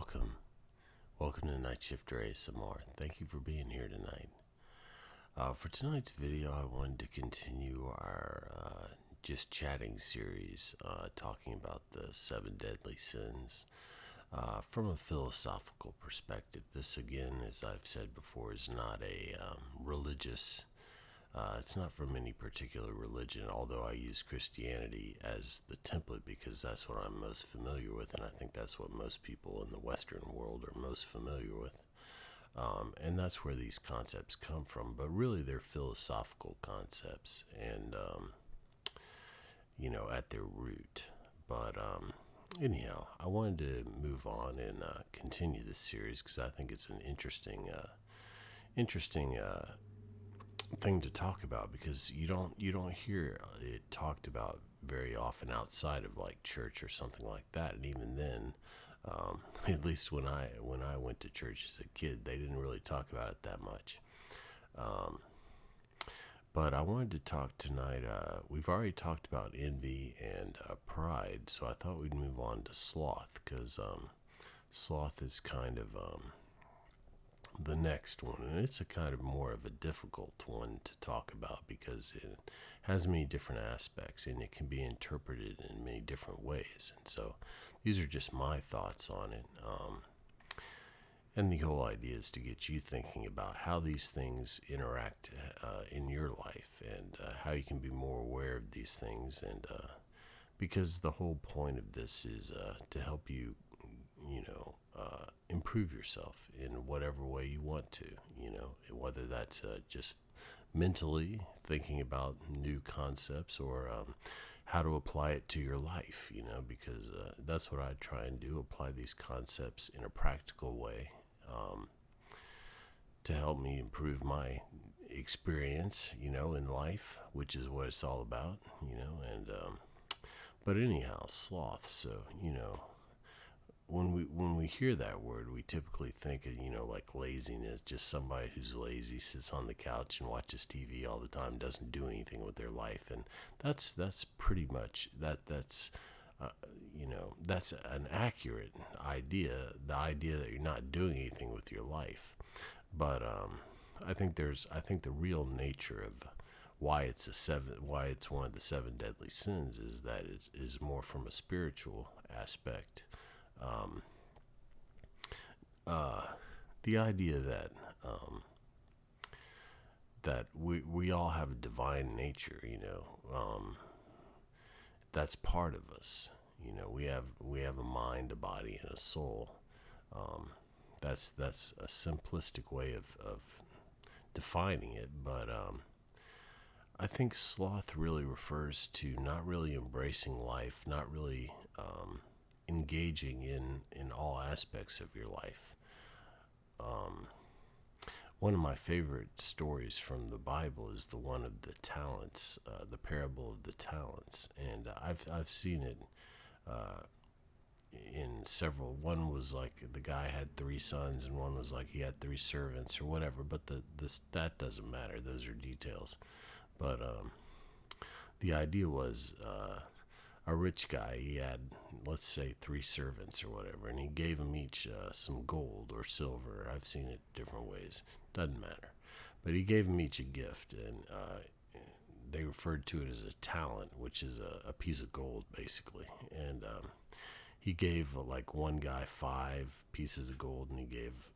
welcome. Welcome to Night Shifter ASMR. Thank you for being here tonight. For tonight's video, I wanted to continue our Just Chatting series, talking about the 7 deadly sins from a philosophical perspective. This, again, as I've said before, is not a religious. It's not from any particular religion, although I use Christianity as the template because that's what I'm most familiar with, and I think that's what most people in the Western world are most familiar with. And that's where these concepts come from, but really they're philosophical concepts and, at their root. But anyhow, I wanted to move on and continue this series because I think it's an interesting thing to talk about, because you don't hear it talked about very often outside of like church or something like that. And even then, at least when I went to church as a kid, they didn't really talk about it that much. But I wanted to talk tonight. We've already talked about envy and pride, so I thought we'd move on to sloth, because sloth is kind of the next one, and it's a kind of more of a difficult one to talk about because it has many different aspects and it can be interpreted in many different ways. And so these are just my thoughts on it, and the whole idea is to get you thinking about how these things interact in your life, and how you can be more aware of these things. And because the whole point of this is to help you improve yourself in whatever way you want to, whether that's just mentally thinking about new concepts, or how to apply it to your life, because that's what I try and do, apply these concepts in a practical way to help me improve my experience, in life, which is what it's all about, and but anyhow, sloth. So, when we hear that word, we typically think of, like laziness, just somebody who's lazy, sits on the couch and watches TV all the time, doesn't do anything with their life. And that's pretty much that's an accurate idea, the idea that you're not doing anything with your life. But I think the real nature of why it's one of the 7 deadly sins is that it is more from a spiritual aspect. The idea that we all have a divine nature, that's part of us. We have a mind, a body, and a soul. That's a simplistic way of defining it, but I think sloth really refers to not really embracing life, not really engaging in all aspects of your life. One of my favorite stories from the Bible is the one of the talents, the parable of the talents, and I've seen it in several. One was like the guy had 3 sons, and one was like he had 3 servants or whatever. But that doesn't matter; those are details. But the idea was a rich guy. He had, let's say, 3 servants or whatever, and he gave them each some gold or silver. I've seen it different ways. Doesn't matter. But he gave them each a gift, and they referred to it as a talent, which is a piece of gold, basically. And he gave like one guy 5 pieces of gold, and he gave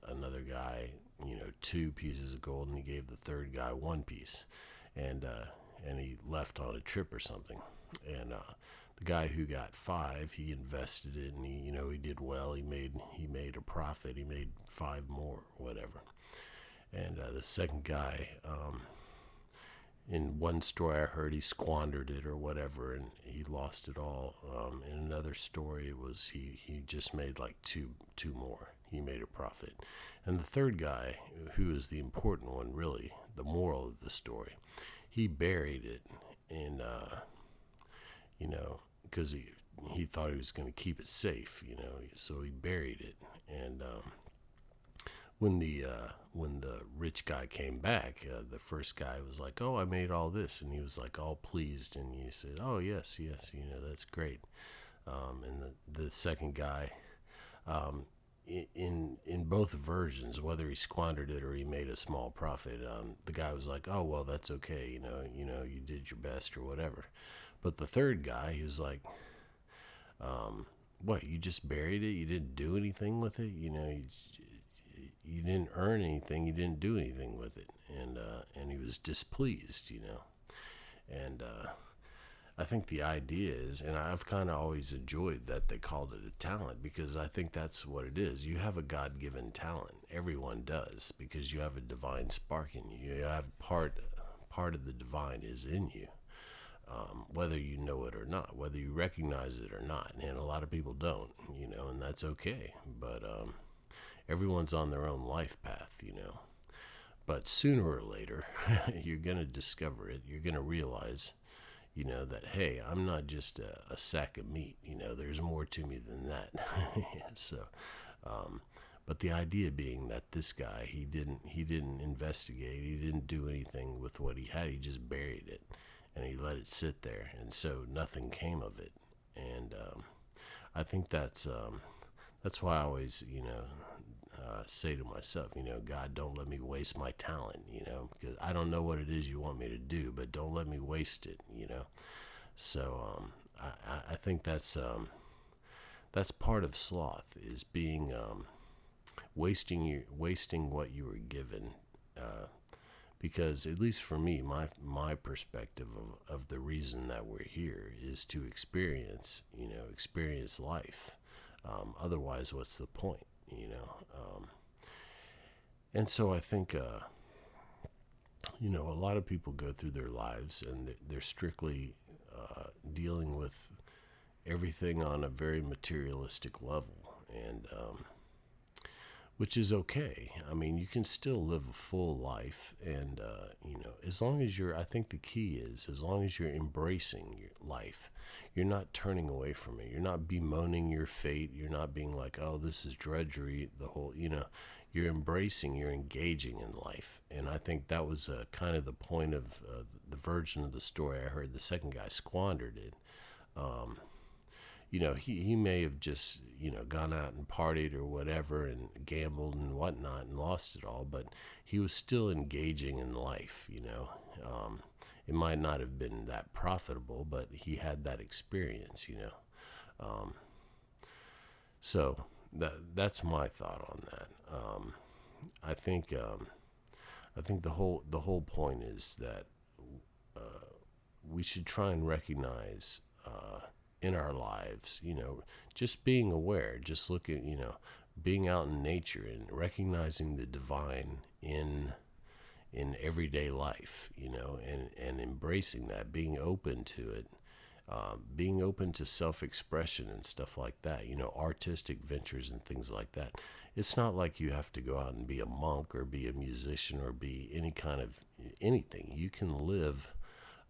another guy, 2 pieces of gold, and he gave the third guy 1 piece. And he left on a trip or something. And the guy who got 5, he invested it, and he did well. He made a profit. He made 5 more, whatever. And the second guy, in one story I heard, he squandered it or whatever, and he lost it all. In another story, it was he just made like two more. He made a profit. And the third guy, who is the important one, really, the moral of the story, he buried it in, because he thought he was going to keep it safe, so he buried it. And when the rich guy came back, the first guy was like, "Oh, I made all this," and he was like all pleased, and he said, "Oh, yes, that's great." And the second guy, in both versions, whether he squandered it or he made a small profit, the guy was like, "Oh well, that's okay, you did your best or whatever." But the third guy, he was like, "What? You just buried it? You didn't do anything with it? You didn't earn anything. You didn't do anything with it." And he was displeased, and I think the idea is, and I've kind of always enjoyed that they called it a talent, because I think that's what it is. You have a God-given talent. Everyone does, because you have a divine spark in you. You have part of the divine is in you, whether you know it or not, whether you recognize it or not. And a lot of people don't, and that's okay. But everyone's on their own life path. But sooner or later, you're going to discover it. You're going to realize that, hey, I'm not just a sack of meat. There's more to me than that. So, but the idea being that this guy, he didn't investigate. He didn't do anything with what he had. He just buried it, and he let it sit there, and so nothing came of it. And I think that's why I always, say to myself, God, don't let me waste my talent, because I don't know what it is you want me to do, but don't let me waste it. So I think that's part of sloth, is being wasting what you were given, because at least for me, my perspective of the reason that we're here is to experience life. Otherwise, what's the point? And so I think, a lot of people go through their lives and they're strictly dealing with everything on a very materialistic level, and which is okay. I mean, you can still live a full life, and as long as I think the key is, as long as you're embracing your life, you're not turning away from it. You're not bemoaning your fate. You're not being like, oh, this is drudgery. You're embracing, you're engaging in life. And I think that was kind of the point of the version of the story I heard. The second guy squandered it. He may have just, gone out and partied or whatever and gambled and whatnot and lost it all, but he was still engaging in life. It might not have been that profitable, but he had that experience. So that's my thought on that. I think the whole point is that we should try and recognize in our lives, just being aware, just looking, being out in nature and recognizing the divine in everyday life, and embracing that, being open to it, being open to self-expression and stuff like that, artistic ventures and things like that. It's not like you have to go out and be a monk or be a musician or be any kind of anything. You can live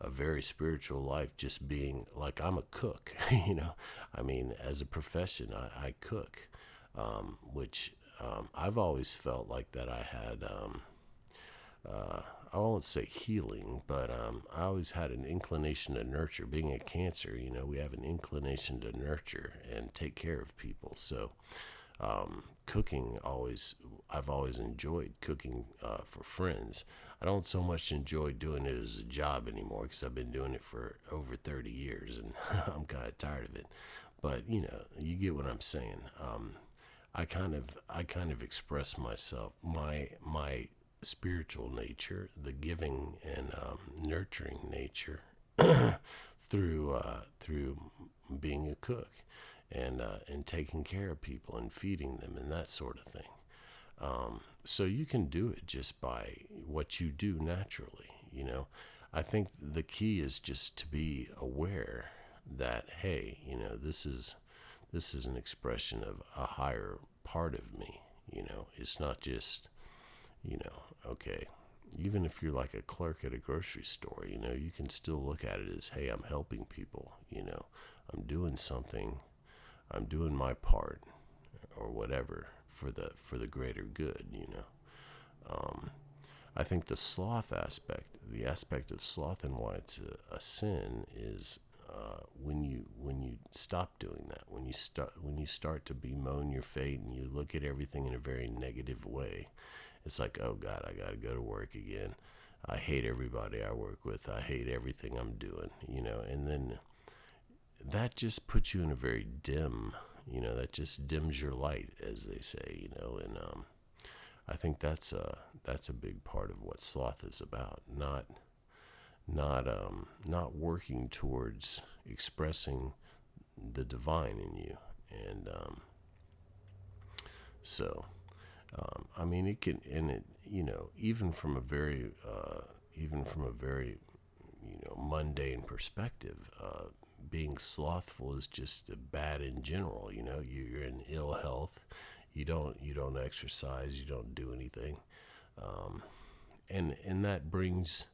a very spiritual life just being like, I'm a cook. I mean, as a profession, I cook, which I've always felt like that I had, I won't say healing, but I always had an inclination to nurture. Being a Cancer, we have an inclination to nurture and take care of people. So cooking, I've always enjoyed cooking for friends. I don't so much enjoy doing it as a job anymore, because I've been doing it for over 30 years and I'm kind of tired of it. But you get what I'm saying. I kind of express myself, my spiritual nature, the giving and nurturing nature, through being a cook and taking care of people and feeding them and that sort of thing. So you can do it just by what you do naturally. I think the key is just to be aware that, hey, this is an expression of a higher part of me. It's not just, okay, even if you're like a clerk at a grocery store, you can still look at it as, hey, I'm helping people, I'm doing something, I'm doing my part or whatever for the greater good. I think the sloth aspect, the aspect of sloth and why it's a sin is, when you stop doing that, when you start to bemoan your fate and you look at everything in a very negative way, it's like, oh God, I got to go to work again. I hate everybody I work with. I hate everything I'm doing, and then that just puts you in a very dim, that just dims your light, as they say, and I think that's a big part of what sloth is about. Not working towards expressing the divine in you, and so I mean, it can, and it, even from a very mundane perspective, being slothful is just bad in general. You're in ill health. You don't exercise. You don't do anything, and that brings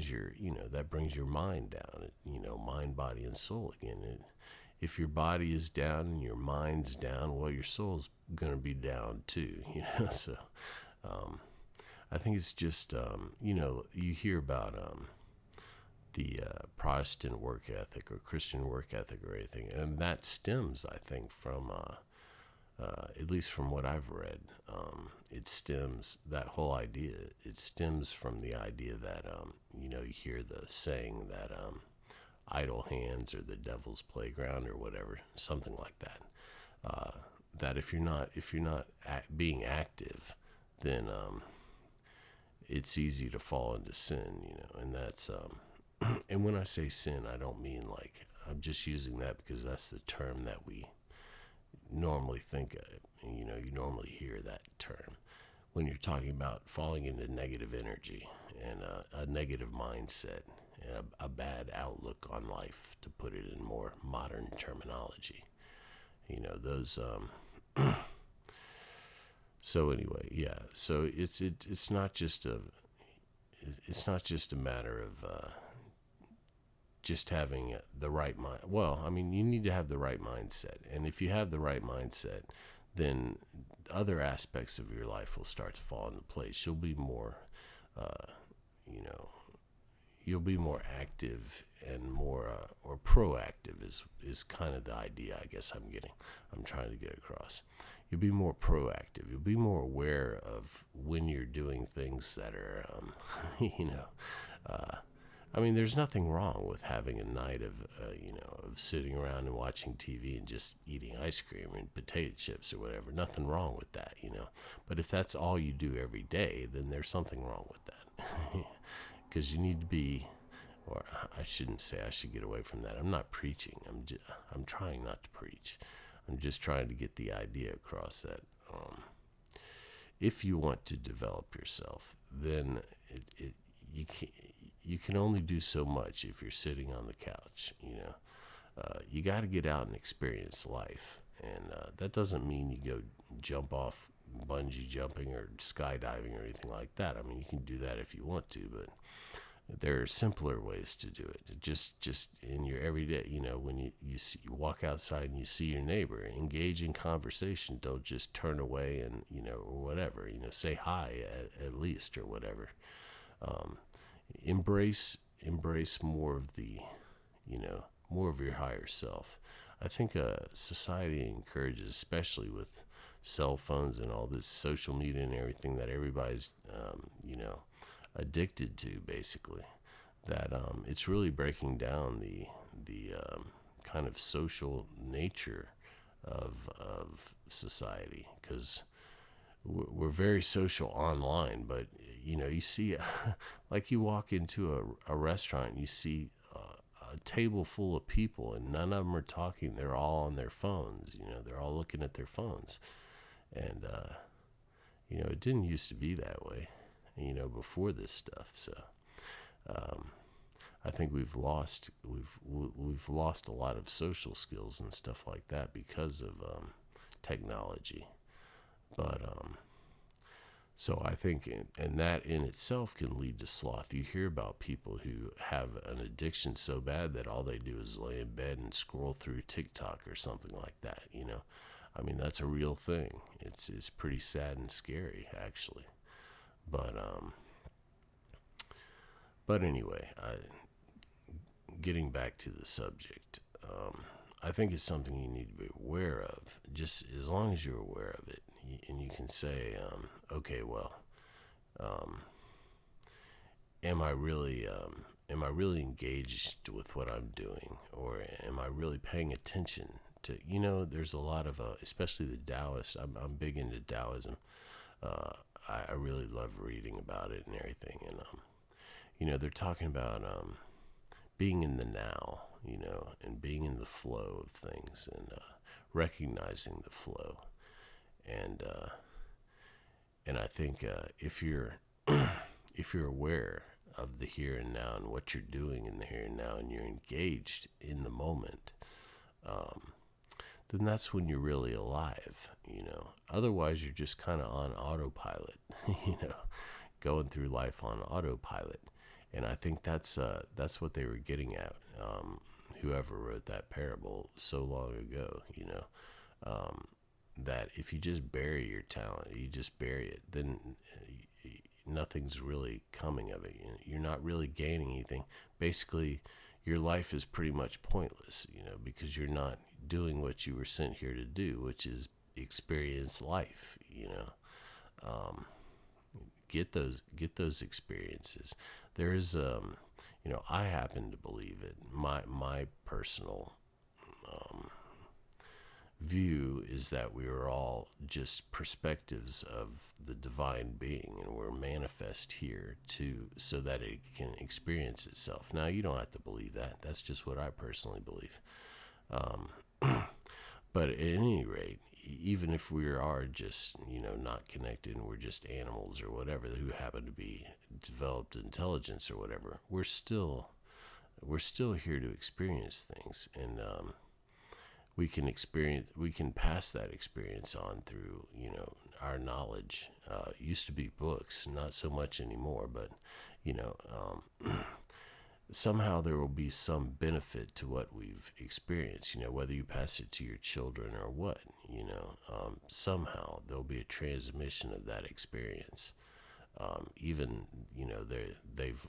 your mind down. Mind, body, and soul again. If your body is down and your mind's down, well, your soul's gonna be down too. So I think it's just you hear about the Protestant work ethic or Christian work ethic or anything, and that stems, I think, from at least from what I've read, that whole idea. It stems from the idea that you hear the saying that idle hands are the devil's playground or whatever, something like that. That if you're not being active, then it's easy to fall into sin, and that's and when I say sin, I don't mean like, I'm just using that because that's the term that we normally think of. You normally hear that term when you're talking about falling into negative energy and a negative mindset and a bad outlook on life, to put it in more modern terminology. Those so anyway, yeah, so it's not just a matter of just having the right mind. Well, I mean, you need to have the right mindset. And if you have the right mindset, then other aspects of your life will start to fall into place. You'll be more, you'll be more active and more, or proactive is kind of the idea, I guess I'm trying to get across. You'll be more proactive. You'll be more aware of when you're doing things that are, I mean, there's nothing wrong with having a night of sitting around and watching TV and just eating ice cream and potato chips or whatever. Nothing wrong with that, But if that's all you do every day, then there's something wrong with that. Because you need to be, or I shouldn't say, I should get away from that. I'm not preaching. I'm trying not to preach. I'm just trying to get the idea across that if you want to develop yourself, then you can only do so much if you're sitting on the couch. You got to get out and experience life, and that doesn't mean you go jump off bungee jumping or skydiving or anything like that. I mean, you can do that if you want to, but there are simpler ways to do it. Just in your everyday, when you walk outside and you see your neighbor, engage in conversation. Don't just turn away and, or whatever, say hi at least or whatever. Embrace more of the, more of your higher self. I think society encourages, especially with cell phones and all this social media and everything that everybody's, addicted to, basically, that it's really breaking down the kind of social nature of society, because we're very social online, but you see like you walk into a restaurant and you see a table full of people and none of them are talking. They're all on their phones. They're all looking at their phones, and it didn't used to be that way, before this stuff. So I think we've lost a lot of social skills and stuff like that because of technology. But so I think, and that in itself can lead to sloth. You hear about people who have an addiction so bad that all they do is lay in bed and scroll through TikTok or something like that. I mean, that's a real thing. It's pretty sad and scary, actually. But anyway, getting back to the subject, I think it's something you need to be aware of. Just as long as you're aware of it, and you can say, okay, well, um, am I really engaged with what I'm doing, or am I really paying attention to? There's a lot of, especially the Taoists. I'm big into Taoism. Uh, I really love reading about it and everything, and they're talking about being in the now, and being in the flow of things, and recognizing the flow, and I think if you're if you're aware of the here and now and what you're doing in the here and now, and you're engaged in the moment, um, then that's when you're really alive. Otherwise, you're just kind of on autopilot, going through life on autopilot. And I think that's what they were getting at. Whoever wrote that parable so long ago, um, that if you just bury your talent, you just bury it, then nothing's really coming of it. You're not really gaining anything. Basically, your life is pretty much pointless, because you're not doing what you were sent here to do, which is experience life. Um, get those experiences. There is, I happen to believe it. My personal view is that we are all just perspectives of the divine being, and we're manifest here so that it can experience itself. Now, you don't have to believe that. That's just what I personally believe. Um, but at any rate, even if we are just, not connected, and we're just animals or whatever who happen to be developed intelligence or whatever, we're still here to experience things, and we can pass that experience on through, our knowledge. Used to be books, not so much anymore, but, somehow there will be some benefit to what we've experienced, whether you pass it to your children or what, somehow there'll be a transmission of that experience. Even, they've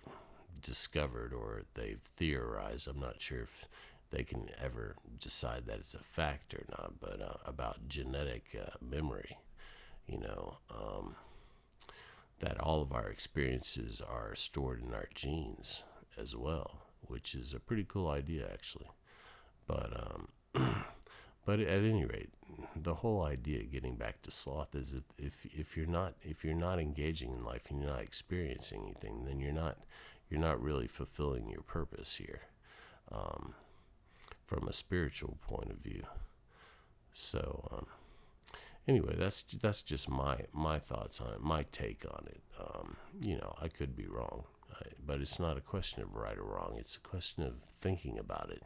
discovered, or they've theorized, I'm not sure if they can ever decide that it's a fact or not, but about genetic memory, that all of our experiences are stored in our genes as well, which is a pretty cool idea, actually. But but at any rate, the whole idea, getting back to sloth, is that if you're not engaging in life and you're not experiencing anything, then you're not really fulfilling your purpose here, from a spiritual point of view. So anyway, that's just my thoughts on it, my take on it. I could be wrong, but it's not a question of right or wrong. It's a question of thinking about it.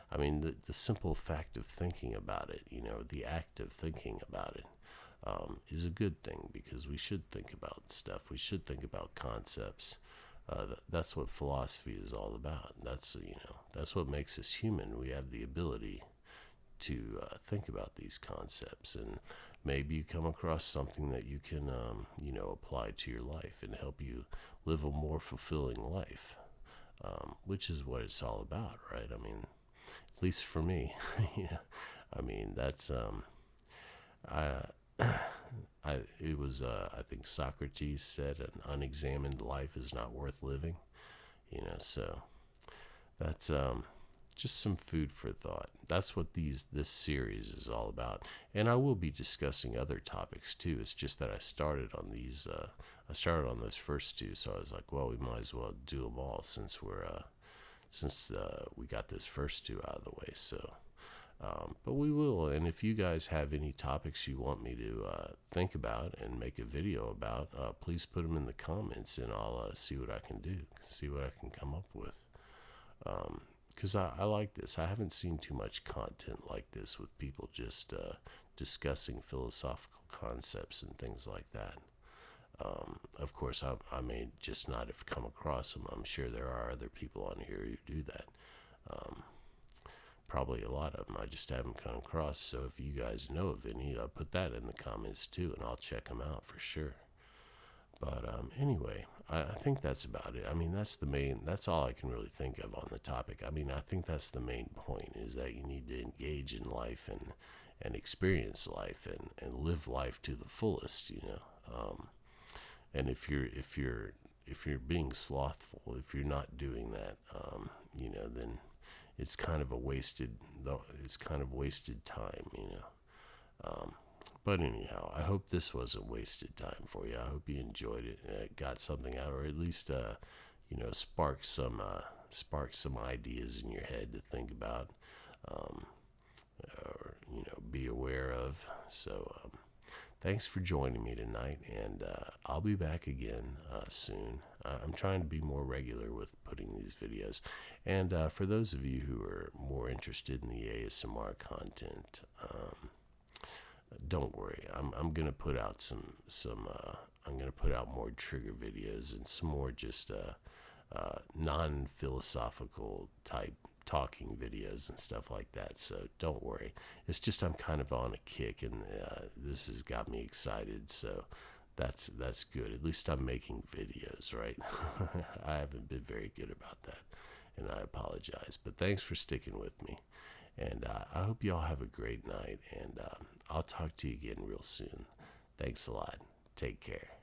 I mean, the simple fact of thinking about it, the act of thinking about it, is a good thing, because we should think about stuff. We should think about concepts. That's what philosophy is all about. That's what makes us human. We have the ability to think about these concepts, and maybe you come across something that you can, apply to your life and help you live a more fulfilling life, which is what it's all about, right? I mean, at least for me, I mean, that's, I, it was, I think Socrates said, an unexamined life is not worth living, so that's, just some food for thought. That's what this series is all about. And I will be discussing other topics too. It's just that I started on these, I started on those first two, so I was like, well, we might as well do them all since we got those first two out of the way. So, but we will. And if you guys have any topics you want me to think about and make a video about, please put them in the comments, and I'll see what I can do, see what I can come up with. Because I like this. I haven't seen too much content like this with people just discussing philosophical concepts and things like that. Of course, I may just not have come across them. I'm sure there are other people on here who do that. Probably a lot of them I just haven't come across. So if you guys know of any, put that in the comments too, and I'll check them out for sure. But anyway, I think that's about it. I mean, that's all I can really think of on the topic. I mean, I think that's the main point, is that you need to engage in life and experience life and live life to the fullest, and if you're being slothful, if you're not doing that, then it's kind of a wasted, though it's kind of wasted time. But anyhow, I hope this wasn't wasted time for you. I hope you enjoyed it and got something out, or at least spark some ideas in your head to think about, um, or be aware of. So thanks for joining me tonight, and I'll be back again soon. I'm trying to be more regular with putting these videos, and for those of you who are more interested in the ASMR content, don't worry. I'm gonna put out some I'm gonna put out more trigger videos and some more just non-philosophical type talking videos and stuff like that. So don't worry. It's just I'm kind of on a kick, and this has got me excited. So that's good. At least I'm making videos, right? I haven't been very good about that, and I apologize. But thanks for sticking with me. And I hope you all have a great night, and I'll talk to you again real soon. Thanks a lot. Take care.